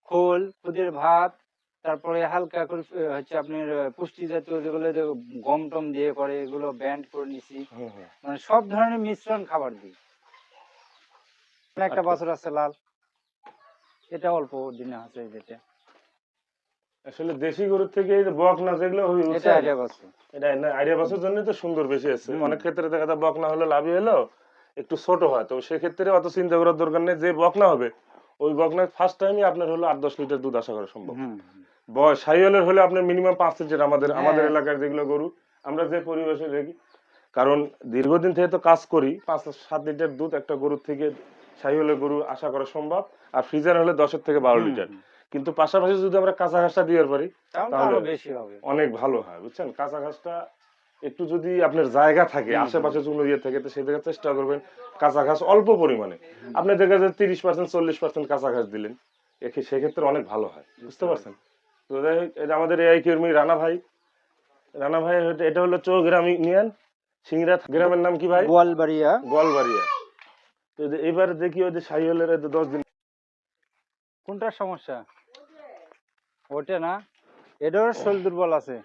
খোল, খুদের ভাত, তারপরে হালকা করে হচ্ছে আপনার পুষ্টি জাতীয় যেগুলো গম টম দিয়ে করে এগুলো ব্যান্ড করে নিছি। মানে সব ধরনের মিশ্রণ খাবার দিই। একটা বছর আছে লাল, এটা অল্প দিনে আছে যেটা। আসলে দেশি গরুর থেকে এই যে বকনা যেগুলো এটা আইডিয়া বছর। এটা আইডিয়া বাছুর জন্য তো সুন্দর বেশি আছে। অনেক ক্ষেত্রে দেখা যায় বকনা হলে লাভই হলো, একটু ছোট হয়, তো সেক্ষেত্রে অত চিন্তা করার দরকার নেই। যে বকনা হবে ওই বকনার ফার্স্ট টাইমই আপনার হলো 8-10 লিটার দুধ আশা করা সম্ভব। শাহিওয়ালের হলে আপনার মিনিমাম 5 লিটার। আমাদের এলাকার যেগুলো গরু আমরা যে পরিবেশে দেখি, কারণ দীর্ঘদিন থেকে তো কাজ করি, 5-7 লিটার দুধ একটা গরুর থেকে শাহিওয়ালের গরু আশা করা সম্ভব। আর ফ্রিজার হলে 10-12 লিটার। কিন্তু পাশাপাশি যদি আমরা কাঁচা ঘাসটা দিয়ে পারি তাহলে বেশি হবে, অনেক ভালো হয়, বুঝছেন। কাঁচা ঘাসটা একটু যদি আপনার জায়গা থাকে, আশেপাশে চুনো দিয়ে থাকে, তো সেই জায়গায় চেষ্টা করবেন কাঁচা ঘাস অল্প পরিমাণে। আপনি দেখা যায় 30% 40% কাঁচা ঘাস দিলেন, সেক্ষেত্রে অনেক ভালো হয়, বুঝতে পারছেন। তো যাই হোক, এটা আমাদের এআই কর্মী রানা ভাই। এটা হলো চৌগ্রাম ইউনিয়ন, সিংড়া গ্রামের নাম কি ভাই? গোয়ালবাড়িয়া। গোয়ালবাড়িয়া। তো এবার দেখি ওই যে শাহিওয়ালের 10 দিন। কোনটা সমস্যা? ওটা না, এটার শরীর দুর্বল আছে।